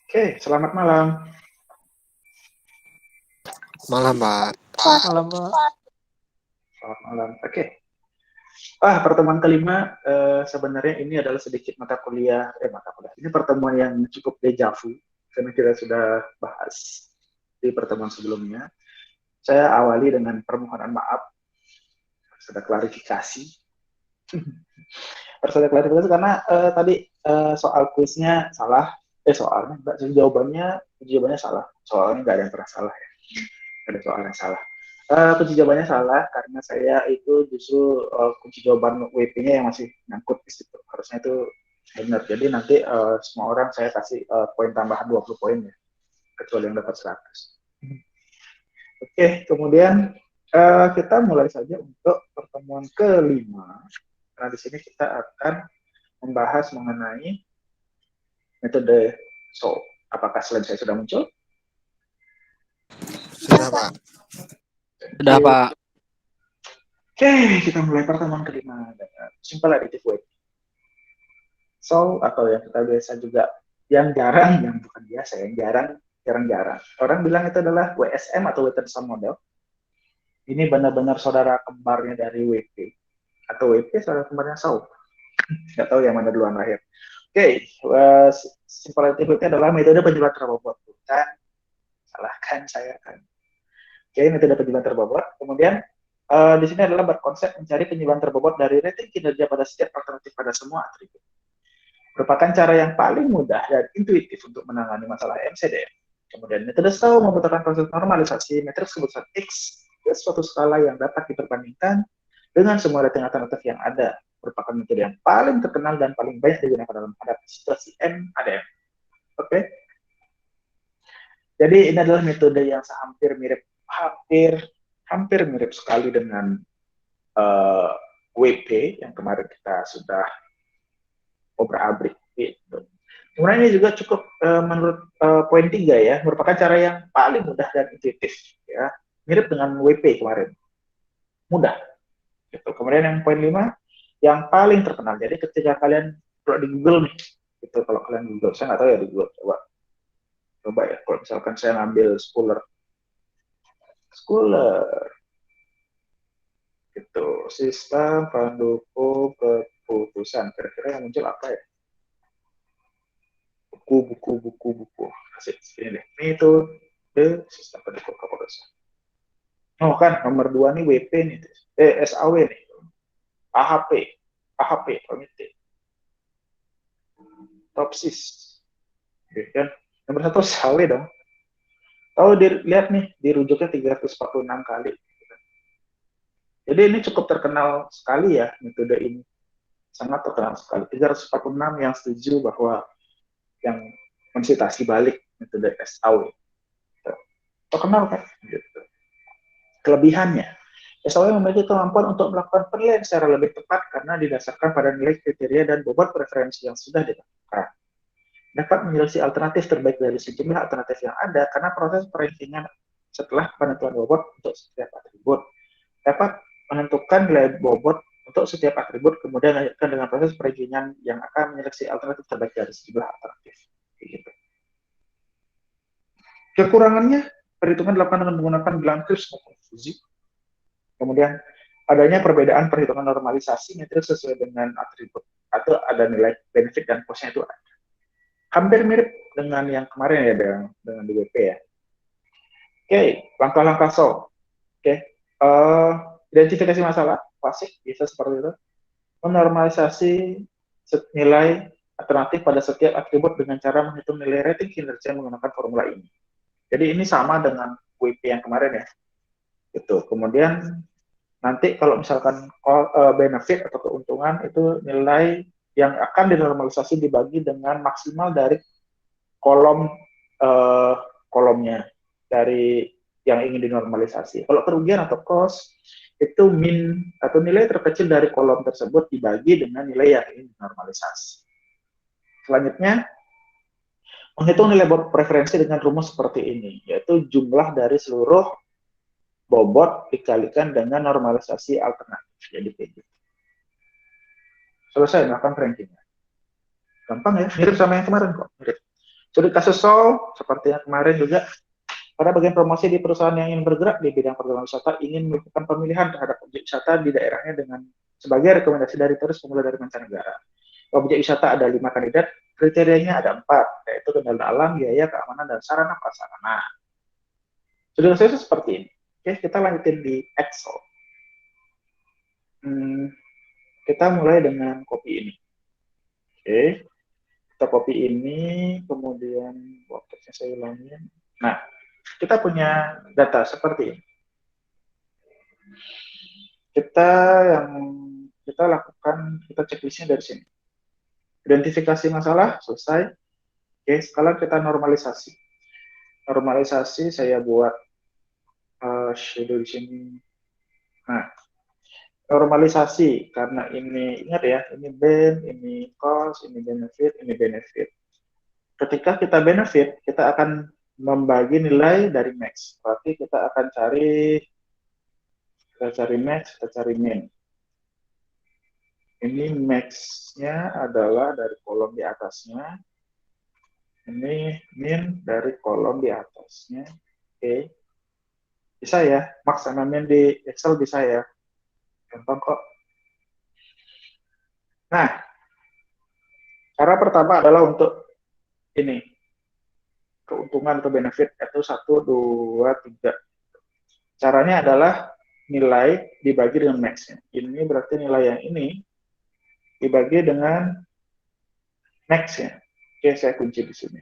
Oke, selamat malam. Malam, Pak. Malam, Pak. Selamat malam. Oke. Pertemuan kelima, sebenarnya ini adalah sedikit mata kuliah. Ini pertemuan yang cukup dejavu, karena kita sudah bahas di pertemuan sebelumnya. Saya awali dengan permohonan maaf, sudah klarifikasi. Sudah klarifikasi karena tadi soal kuisnya salah. Jawabannya salah. Soalnya nggak ada yang pernah salah ya. Ada soal yang salah. Kunci jawabannya salah karena saya itu justru kunci jawaban WP-nya yang masih nyangkut di situ. Harusnya itu benar. Jadi nanti semua orang saya kasih poin tambahan 20 poin ya, kecuali yang dapat 100. Oke, kemudian kita mulai saja untuk pertemuan kelima. Karena di sini kita akan membahas mengenai metode SOAP. Apakah slide saya sudah muncul? Sudah, Pak. Sudah, Pak. Oke, kita mulai pertemuan kelima dengan simple additive weight. So, atau yang kita biasa juga, yang jarang, yang bukan biasa, yang jarang. Orang bilang itu adalah WSM atau weighted sum model. Ini benar-benar saudara kembarnya dari WP. Atau WP saudara kembarnya SOAP. Nggak tahu yang mana duluan lahir. Oke, simple additive weight adalah metode penjualan terbobot. Bukan, salahkan saya kan. Oke, metode penjualan terbobot. Kemudian di sini adalah berkonsep mencari penyebaban terbobot dari rating kinerja pada setiap alternatif pada semua atribut. Merupakan cara yang paling mudah dan intuitif untuk menangani masalah MCDM. Kemudian metode SOAP membutuhkan proses normalisasi matriks keputusan X ke suatu skala yang dapat diperbandingkan dengan semua rating alternatif yang ada. Merupakan metode yang paling terkenal dan paling banyak digunakan dalam menghadapi situasi MADM. Oke. Jadi ini adalah metode yang hampir mirip sekali dengan WP yang kemarin kita sudah obrak-abrik gitu. Kemudian ini juga cukup menurut poin 3 ya, merupakan cara yang paling mudah dan intuitif ya, mirip dengan WP kemarin, mudah gitu. Kemudian yang poin 5 yang paling terkenal. Jadi ketika kalian kalau di Google nih, gitu, kalau kalian Google, saya nggak tahu ya di Google, coba ya, kalau misalkan saya ngambil Schooler gitu, sistem pendukung keputusan, kira-kira yang muncul apa ya? Buku. Asik, ini deh. Ini itu sistem pendukung keputusan. Oh kan, nomor 2 nih WP nih, SAW nih, AHP, komite, topsis, gitu kan. Nomor 1 SAW dong. Tahu dilihat nih, dirujuknya 346 kali. Jadi ini cukup terkenal sekali ya, metode ini. Sangat terkenal sekali. 346 yang setuju bahwa yang mensitasi balik metode SAW. Terkenal kan? Gitu. Kelebihannya, SAW memiliki kemampuan untuk melakukan penilaian secara lebih tepat karena didasarkan pada nilai kriteria dan bobot preferensi yang sudah ditetapkan. Dapat menyeleksi alternatif terbaik dari sejumlah alternatif yang ada karena proses perankingan setelah penentuan bobot untuk setiap atribut. Dapat menentukan nilai bobot untuk setiap atribut, kemudian lanjutkan dengan proses perankingan yang akan menyeleksi alternatif terbaik dari sejumlah alternatif. Gitu. Kekurangannya, perhitungan dilakukan dengan menggunakan bilangan Kripps maupun Fuji. Kemudian adanya perbedaan perhitungan normalisasi matriks sesuai dengan atribut atau ada nilai benefit dan cost-nya itu ada. Hampir mirip dengan yang kemarin ya dengan DWP ya. Oke, langkah-langkah SOAP. Oke, identifikasi masalah klasik bisa seperti itu. Menormalisasi nilai alternatif pada setiap atribut dengan cara menghitung nilai rating kinerja menggunakan formula ini. Jadi ini sama dengan WP yang kemarin ya. Gitu. Kemudian nanti kalau misalkan benefit atau keuntungan itu nilai yang akan dinormalisasi dibagi dengan maksimal dari kolomnya dari yang ingin dinormalisasi. Kalau kerugian atau cost itu min atau nilai terkecil dari kolom tersebut dibagi dengan nilai yang ingin dinormalisasi. Selanjutnya, menghitung nilai preferensi dengan rumus seperti ini, yaitu jumlah dari seluruh bobot dikalikan dengan normalisasi alternatif. Jadi kayak gitu. Selesai melakukan rankingnya. Gampang ya, mirip sama yang kemarin kok. Mirip. Sudut kasus Sol, seperti yang kemarin juga, pada bagian promosi di perusahaan yang ingin bergerak di bidang perjalanan wisata ingin melakukan pemilihan terhadap objek wisata di daerahnya dengan sebagai rekomendasi dari turis pemula dari mancanegara. Objek wisata ada 5 kandidat, kriterianya ada 4, yaitu kendala alam, biaya, keamanan, dan sarana prasarana. Sudut kasusnya seperti ini. Oke, kita lanjutin di Excel. Kita mulai dengan kopi ini. Oke, kita copy ini, kemudian workbooknya saya ulangin. Nah, kita punya data seperti ini. Kita lakukan, kita checklistnya dari sini. Identifikasi masalah, selesai. Oke, sekarang kita normalisasi. Normalisasi saya buat shadow di sini. Nah, normalisasi karena ini, ingat ya, ini ben, ini cost, ini benefit, ini benefit. Ketika kita benefit, kita akan membagi nilai dari max. Berarti kita akan cari max, kita cari min. Ini max-nya adalah dari kolom di atasnya. Ini min dari kolom di atasnya. Oke. Bisa ya, max sama min di Excel bisa ya. Gampang kok. Nah, cara pertama adalah untuk ini. Keuntungan atau benefit itu 1, 2, 3. Caranya adalah nilai dibagi dengan max-nya. Ini berarti nilai yang ini dibagi dengan max-nya. Oke, saya kunci di sini.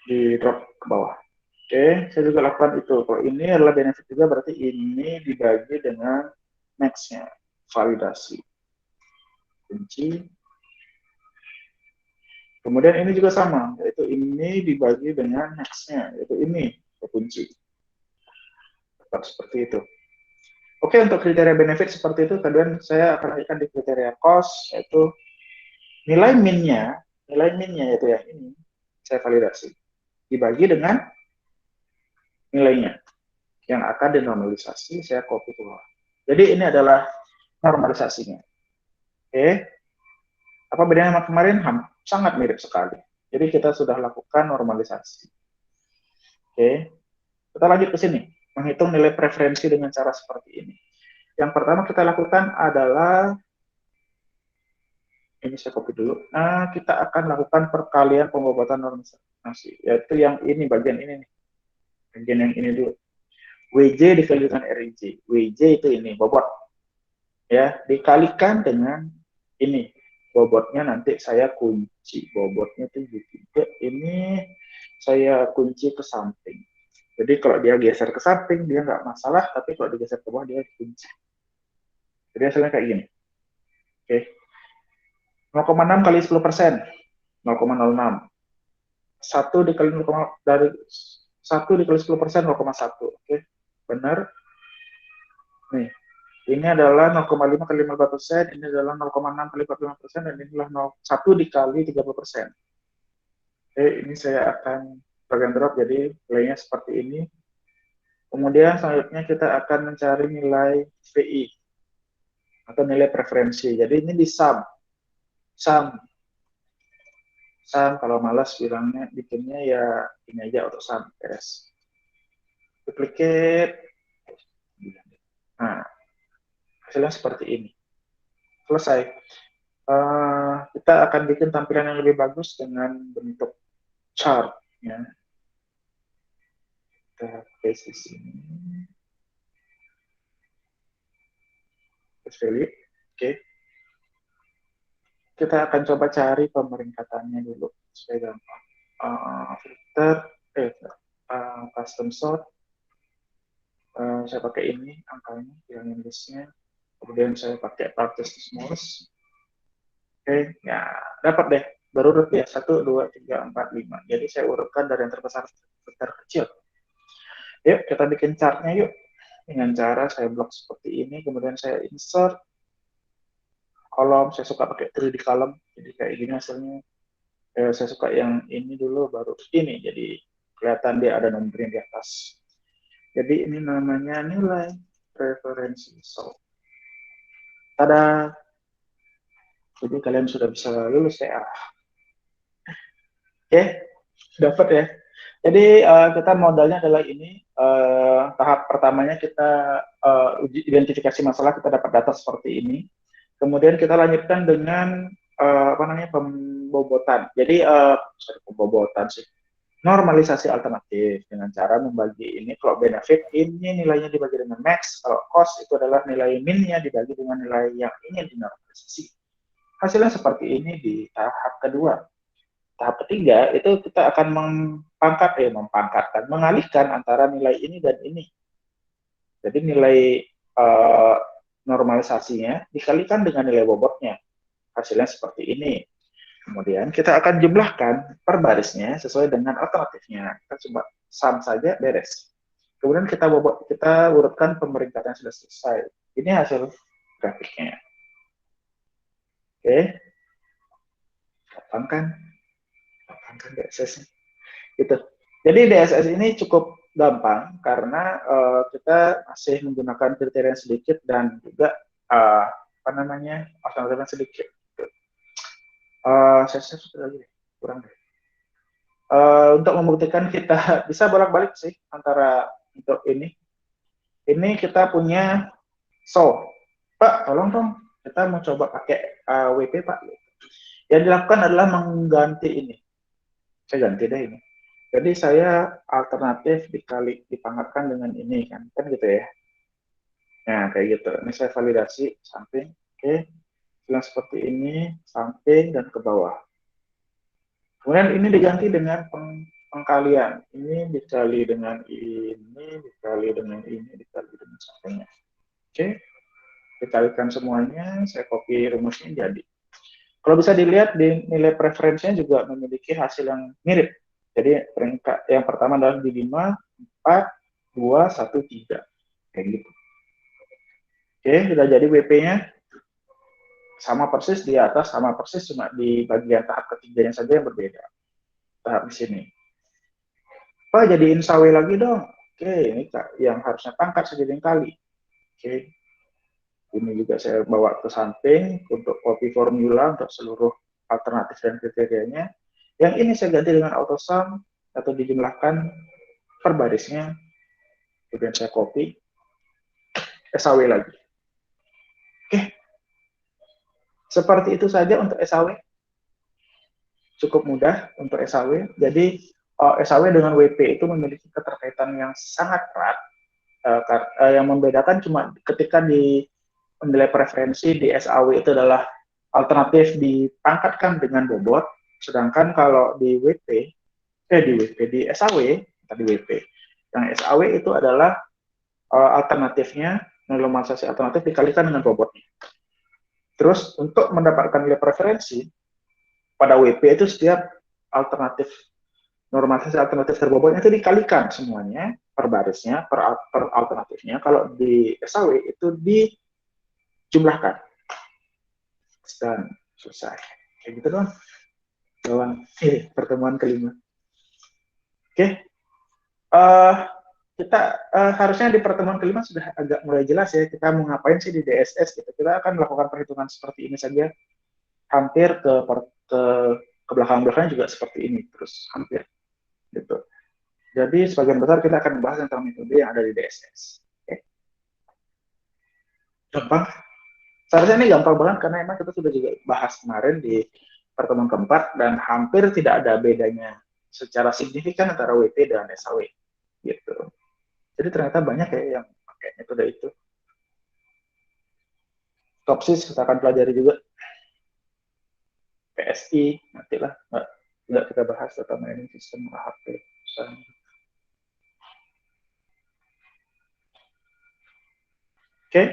Di drop ke bawah. Oke, saya juga lakukan itu. Kalau ini adalah benefit juga, berarti ini dibagi dengan max-nya. Validasi. Kunci. Kemudian ini juga sama, yaitu ini dibagi dengan max-nya, yaitu ini. Kunci. Tetap seperti itu. Oke, untuk kriteria benefit seperti itu, kemudian saya akan lanjutkan di kriteria cost, yaitu nilai min-nya yaitu yang ini, saya validasi. Dibagi dengan nilainya. Yang akan dinormalisasi, saya copy keluar. Jadi ini adalah normalisasinya. Oke. Apa bedanya sama kemarin? Sangat mirip sekali. Jadi kita sudah lakukan normalisasi. Oke. Kita lanjut ke sini. Menghitung nilai preferensi dengan cara seperti ini. Yang pertama kita lakukan adalah, ini saya copy dulu. Nah, kita akan lakukan perkalian pengobatan normalisasi, yaitu yang ini, bagian ini nih. Bagian yang ini dulu. WJ dikali dengan RIJ. WJ itu ini, bobot. Ya, dikalikan dengan ini. Bobotnya nanti saya kunci. Bobotnya 73. Ini saya kunci ke samping. Jadi kalau dia geser ke samping, dia nggak masalah. Tapi kalau digeser ke bawah, dia kunci. Jadi hasilnya kayak gini. Oke. 0,6 kali 10%. 0,06. 1 dikali 0, dari 1 dikali 10%, 0,1. Oke. Benar. Nih. Ini adalah 0,5 kali 15%, ini adalah 0,6 kali 45%, dan inilah 1 dikali 30%. Oke, ini saya akan drag and drop, jadi nilainya seperti ini. Kemudian selanjutnya kita akan mencari nilai VI, atau nilai preferensi. Jadi ini di sum. Sum, kalau malas bilangnya, bikinnya ya ini aja, untuk sum, beres. Duplicate. Nah, hasilnya seperti ini. Selesai. Kita akan bikin tampilan yang lebih bagus dengan bentuk chart. Ya. Kita paste di sini. Value. Oke. Kita akan coba cari pemeringkatannya dulu supaya gampang. Filter, custom sort. Saya pakai ini angkanya, hilangin listnya. Kemudian saya pakai partes smallest. Oke, ya dapat deh. Berurut ya, 1, 2, 3, 4, 5. Jadi saya urutkan dari yang terbesar ke terkecil. Yuk, kita bikin chartnya yuk. Dengan cara saya blok seperti ini, kemudian saya insert kolom. Saya suka pakai 3D column, jadi kayak gini hasilnya. Saya suka yang ini dulu, baru ini. Jadi kelihatan dia ada nomornya di atas. Jadi ini namanya nilai preferensi. So, tada. Jadi kalian sudah bisa lulus ya. Oke, dapat ya. Jadi kita modalnya adalah ini. Tahap pertamanya kita uji identifikasi masalah, kita dapat data seperti ini. Kemudian kita lanjutkan dengan apa namanya pembobotan. Jadi sorry, pembobotan sih. Normalisasi alternatif dengan cara membagi ini, kalau benefit ini nilainya dibagi dengan max, kalau cost itu adalah nilai minnya dibagi dengan nilai yang ingin dinormalisasi. Hasilnya seperti ini di tahap kedua. Tahap ketiga itu kita akan mengalihkan antara nilai ini dan ini. Jadi nilai uh, normalisasinya dikalikan dengan nilai bobotnya. Hasilnya seperti ini. Kemudian kita akan jumlahkan per barisnya sesuai dengan alternatifnya. Kita coba sum saja, beres. Kemudian kita urutkan pemeringkatan yang sudah selesai. Ini hasil grafiknya. Oke, gampang kan? Gampang kan DSS-nya? Gitu. Jadi DSS ini cukup gampang karena kita masih menggunakan kriteria yang sedikit dan juga apa namanya alternatif yang sedikit. Saya sudah lagi kurang deh. Untuk membuktikan kita bisa bolak-balik sih antara untuk ini. Ini kita punya Pak, tolong dong kita mau coba pakai WP Pak. Yang dilakukan adalah mengganti ini. Saya ganti deh ini. Jadi saya alternatif dipangkatkan dengan ini kan gitu ya. Nah kayak gitu. Ini saya validasi samping. Oke, bilang seperti ini samping dan ke bawah. Kemudian ini diganti dengan pengkalian. Ini dikali dengan ini, dikali dengan ini, dikali dengan sampingnya. Oke, dikalikan semuanya, saya copy rumusnya jadi. Kalau bisa dilihat di nilai preferensinya juga memiliki hasil yang mirip. Jadi peringkat yang pertama adalah di 5, 4, 2, 1, 3. Kayak gitu. Oke, sudah jadi WP-nya. Sama persis di atas, sama persis, cuma di bagian tahap ketiganya saja yang berbeda. Tahap di sini. Pak, jadiin sawe lagi dong. Oke, ini yang harusnya pangkat saya jadiin kali. Oke, ini juga saya bawa ke samping untuk copy formula untuk seluruh alternatif dan kriterianya. Yang ini saya ganti dengan autosum atau dijumlahkan per barisnya. Kemudian saya copy SAW lagi. Oke, seperti itu saja untuk SAW. Cukup mudah untuk SAW. Jadi SAW dengan WP itu memiliki keterkaitan yang sangat erat. Yang membedakan cuma ketika di nilai preferensi di SAW itu adalah alternatif dipangkatkan dengan bobot, sedangkan kalau di di SAW, tadi WP, yang SAW itu adalah alternatifnya, normalisasi alternatif dikalikan dengan bobotnya. Terus untuk mendapatkan nilai preferensi, pada WP itu setiap alternatif, normalisasi alternatif terbobotnya itu dikalikan semuanya, per barisnya, per alternatifnya. Kalau di SAW itu dijumlahkan. Dan selesai. Kayak gitu doang. Lawan pertemuan kelima. Oke. Kita harusnya di pertemuan kelima sudah agak mulai jelas ya kita mau ngapain sih di DSS gitu. Kita akan melakukan perhitungan seperti ini saja, hampir ke belakang-belakang juga seperti ini terus hampir gitu. Jadi sebagian besar kita akan membahas tentang metode yang ada di DSS. Oke. Gampang. Seharusnya ini gampang banget karena emang kita sudah juga bahas kemarin di pertemuan keempat dan hampir tidak ada bedanya secara signifikan antara WP dan SAW gitu. Jadi ternyata banyak ya yang pakai metode itu. Topsis kita akan pelajari juga. PSI nantilah nggak kita bahas data mining sistem HP. Oke.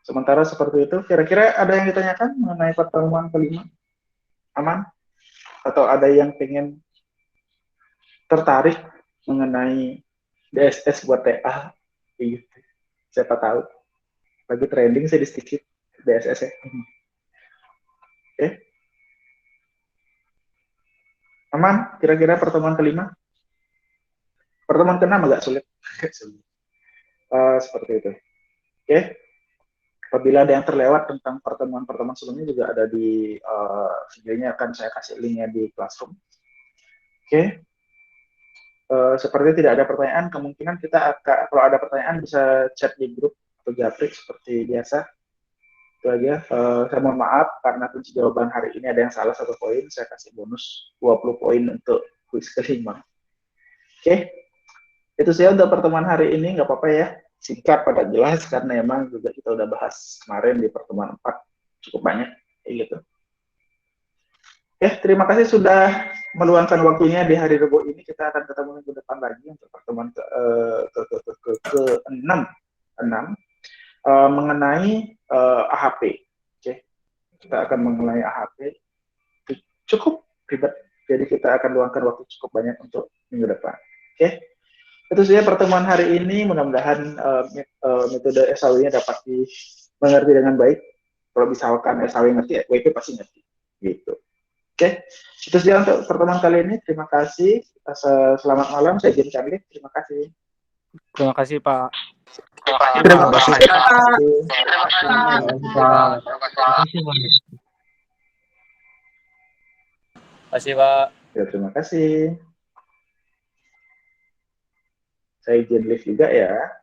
Sementara seperti itu, kira-kira ada yang ditanyakan mengenai pertemuan kelima? Aman? Atau ada yang pengen tertarik mengenai DSS buat TA? Gitu. Siapa tahu. Lagi trending sedikit DSS ya. Oke. Aman? Kira-kira pertemuan kelima? Pertemuan keenam agak sulit. Seperti itu. Oke. Apabila ada yang terlewat tentang pertemuan-pertemuan sebelumnya juga ada di videonya, akan saya kasih linknya di Classroom. Oke. Seperti tidak ada pertanyaan, kemungkinan kita akan, kalau ada pertanyaan bisa chat di grup atau japri seperti biasa. Itu aja. Saya mohon maaf karena kunci jawaban hari ini ada yang salah 1 poin, saya kasih bonus 20 poin untuk kuis kelima. Oke, itu saja untuk pertemuan hari ini, nggak apa-apa ya, singkat pada jelas karena emang juga kita udah bahas kemarin di pertemuan 4 cukup banyak, kayak gitu. Terima kasih sudah meluangkan waktunya di hari Rabu ini. Kita akan ketemu minggu depan lagi untuk pertemuan ke-6 mengenai AHP. Oke, kita akan mengenai AHP. Cukup ribet, jadi kita akan luangkan waktu cukup banyak untuk minggu depan. Oke, itu saja pertemuan hari ini. Mudah-mudahan metode SAW-nya dapat dimengerti dengan baik. Kalau misalkan SAW ngerti, WP pasti ngerti. Gitu. Oke, itu saja untuk pertemuan kali ini. Terima kasih. Selamat malam. Saya Jin Charlie. Terima kasih. Terima kasih, Pak. Terima kasih, Pak. Terima kasih, Pak. Ya, terima kasih. Saya izin live juga ya.